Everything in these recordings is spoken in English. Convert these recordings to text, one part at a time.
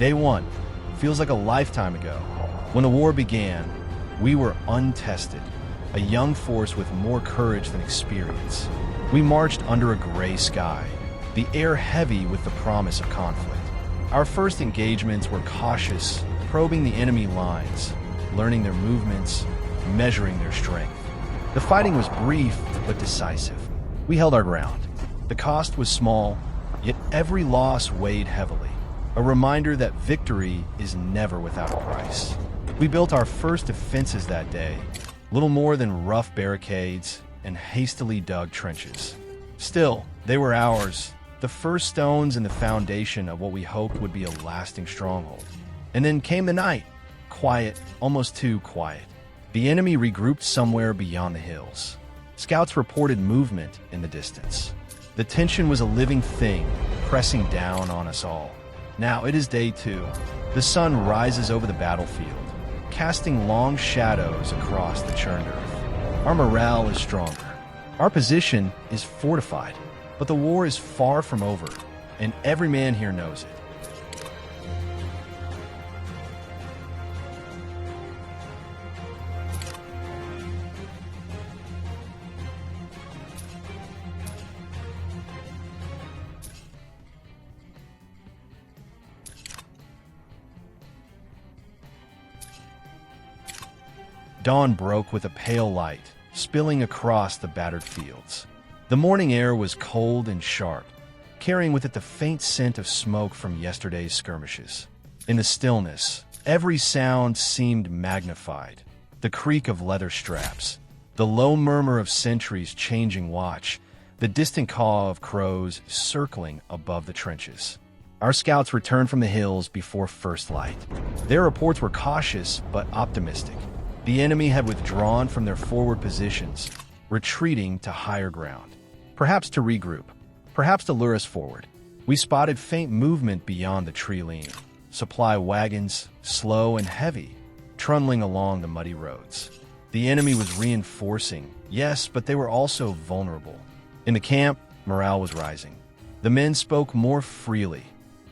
Day 1 feels like a lifetime ago. When the war began, we were untested, a young force with more courage than experience. We marched under a gray sky, the air heavy with the promise of conflict. Our first engagements were cautious, probing the enemy lines, learning their movements, measuring their strength. The fighting was brief but decisive. We held our ground. The cost was small, yet every loss weighed heavily, a reminder that victory is never without a price. We built our first defenses that day, little more than rough barricades and hastily dug trenches. Still, they were ours, the first stones in the foundation of what we hoped would be a lasting stronghold. And then came the night, quiet, almost too quiet. The enemy regrouped somewhere beyond the hills. Scouts reported movement in the distance. The tension was a living thing, pressing down on us all. Now it is day 2. The sun rises over the battlefield, casting long shadows across the churned earth. Our morale is stronger. Our position is fortified. But the war is far from over, and every man here knows it. Dawn broke with a pale light, spilling across the battered fields. The morning air was cold and sharp, carrying with it the faint scent of smoke from yesterday's skirmishes. In the stillness, every sound seemed magnified. The creak of leather straps, the low murmur of sentries changing watch, the distant caw of crows circling above the trenches. Our scouts returned from the hills before first light. Their reports were cautious but optimistic. The enemy had withdrawn from their forward positions, retreating to higher ground. Perhaps to regroup, perhaps to lure us forward. We spotted faint movement beyond the tree line. Supply wagons, slow and heavy, trundling along the muddy roads. The enemy was reinforcing, yes, but they were also vulnerable. In the camp, morale was rising. The men spoke more freely,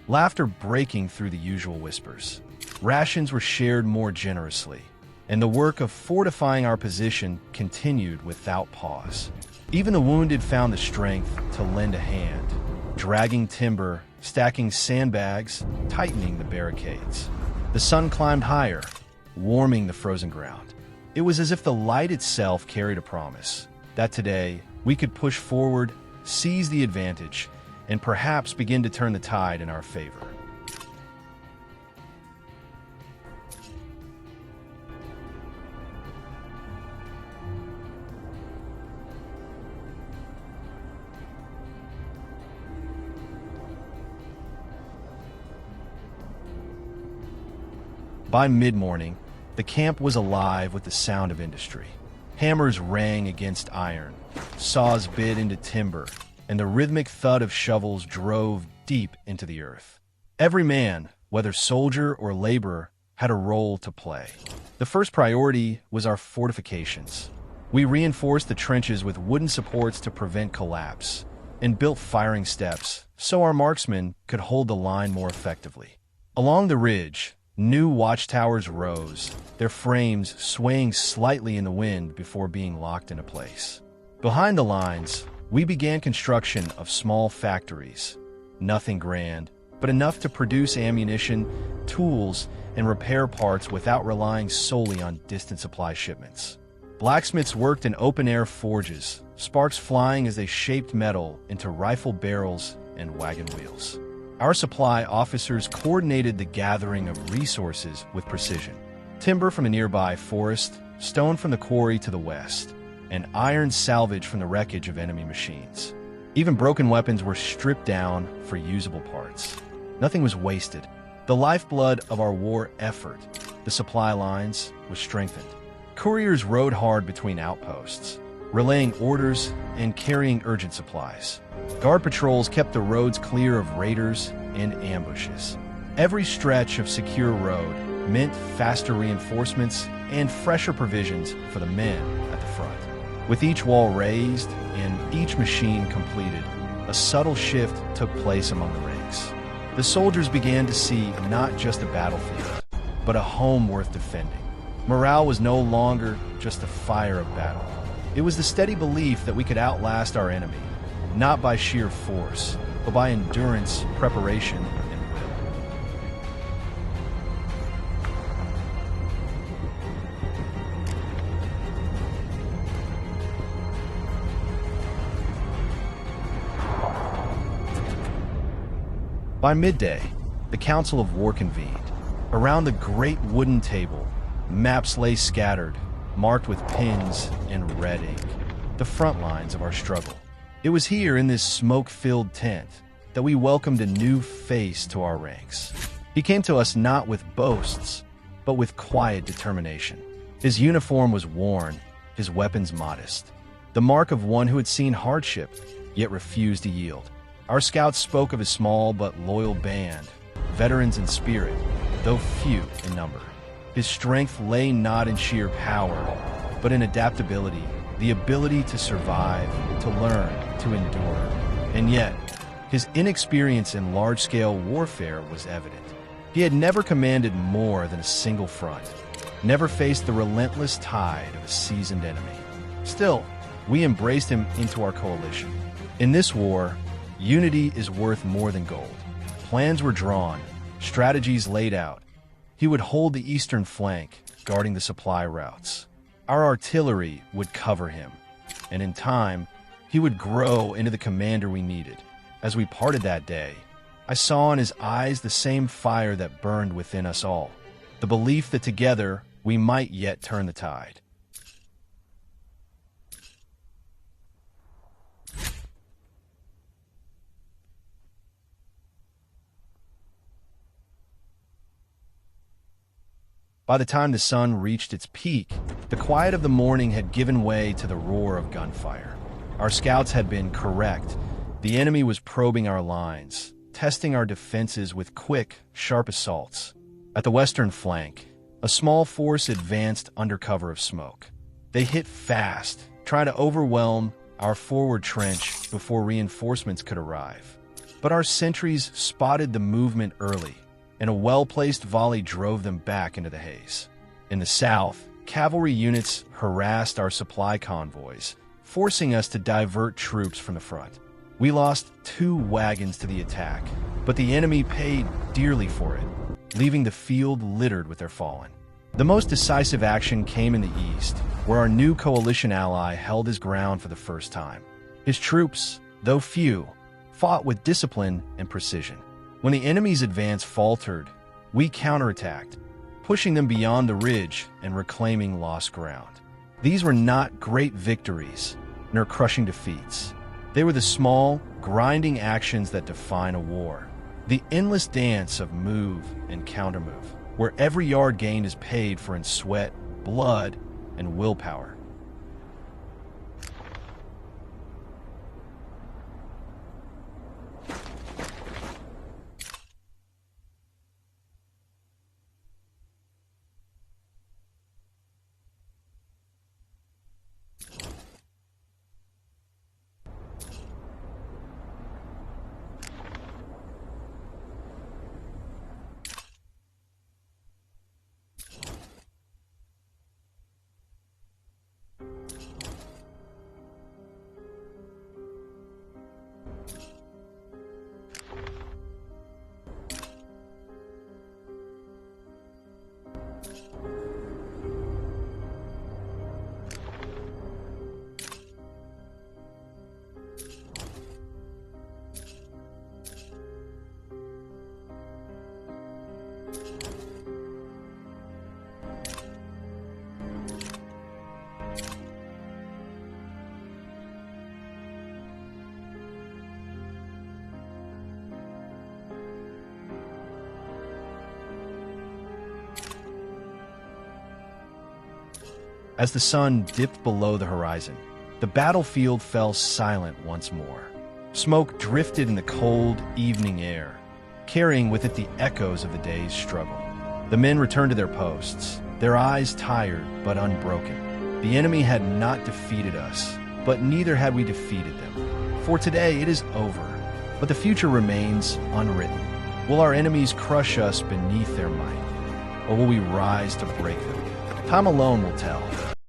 laughter breaking through the usual whispers. Rations were shared more generously, and the work of fortifying our position continued without pause. Even the wounded found the strength to lend a hand, dragging timber, stacking sandbags, tightening the barricades. The sun climbed higher, warming the frozen ground. It was as if the light itself carried a promise that today we could push forward, seize the advantage, and perhaps begin to turn the tide in our favor. By mid-morning, the camp was alive with the sound of industry. Hammers rang against iron, saws bit into timber, and the rhythmic thud of shovels drove deep into the earth. Every man, whether soldier or laborer, had a role to play. The first priority was our fortifications. We reinforced the trenches with wooden supports to prevent collapse, and built firing steps so our marksmen could hold the line more effectively. Along the ridge, new watchtowers rose, their frames swaying slightly in the wind before being locked into place. Behind the lines, we began construction of small factories. Nothing grand, but enough to produce ammunition, tools, and repair parts without relying solely on distant supply shipments. Blacksmiths worked in open-air forges, sparks flying as they shaped metal into rifle barrels and wagon wheels. Our supply officers coordinated the gathering of resources with precision. Timber from a nearby forest, stone from the quarry to the west, and iron salvage from the wreckage of enemy machines. Even broken weapons were stripped down for usable parts. Nothing was wasted. The lifeblood of our war effort, the supply lines, was strengthened. Couriers rode hard between outposts, relaying orders and carrying urgent supplies. Guard patrols kept the roads clear of raiders and ambushes. Every stretch of secure road meant faster reinforcements and fresher provisions for the men at the front. With each wall raised and each machine completed, a subtle shift took place among the ranks. The soldiers began to see not just a battlefield, but a home worth defending. Morale was no longer just the fire of battle. It was the steady belief that we could outlast our enemy, not by sheer force, but by endurance, preparation, and will. By midday, the Council of War convened. Around the great wooden table, maps lay scattered, marked with pins and red ink, the front lines of our struggle. It was here in this smoke-filled tent that we welcomed a new face to our ranks. He came to us not with boasts, but with quiet determination. His uniform was worn, his weapons modest, the mark of one who had seen hardship, yet refused to yield. Our scouts spoke of a small but loyal band, veterans in spirit, though few in number. His strength lay not in sheer power, but in adaptability, the ability to survive, to learn, to endure. And yet, his inexperience in large-scale warfare was evident. He had never commanded more than a single front, never faced the relentless tide of a seasoned enemy. Still, we embraced him into our coalition. In this war, unity is worth more than gold. Plans were drawn, strategies laid out. He would hold the eastern flank, guarding the supply routes. Our artillery would cover him, and in time, he would grow into the commander we needed. As we parted that day, I saw in his eyes the same fire that burned within us all, the belief that together we might yet turn the tide. By the time the sun reached its peak, the quiet of the morning had given way to the roar of gunfire. Our scouts had been correct. The enemy was probing our lines, testing our defenses with quick, sharp assaults. At the western flank, a small force advanced under cover of smoke. They hit fast, trying to overwhelm our forward trench before reinforcements could arrive. But our sentries spotted the movement early, and a well-placed volley drove them back into the haze. In the south, cavalry units harassed our supply convoys, forcing us to divert troops from the front. We lost 2 wagons to the attack, but the enemy paid dearly for it, leaving the field littered with their fallen. The most decisive action came in the east, where our new coalition ally held his ground for the first time. His troops, though few, fought with discipline and precision. When the enemy's advance faltered, we counterattacked, pushing them beyond the ridge and reclaiming lost ground. These were not great victories, nor crushing defeats. They were the small, grinding actions that define a war. The endless dance of move and countermove, where every yard gained is paid for in sweat, blood, and willpower. As the sun dipped below the horizon, the battlefield fell silent once more. Smoke drifted in the cold evening air, carrying with it the echoes of the day's struggle. The men returned to their posts, their eyes tired but unbroken. The enemy had not defeated us, but neither had we defeated them. For today it is over, but the future remains unwritten. Will our enemies crush us beneath their might, or will we rise to break them? Time alone will tell.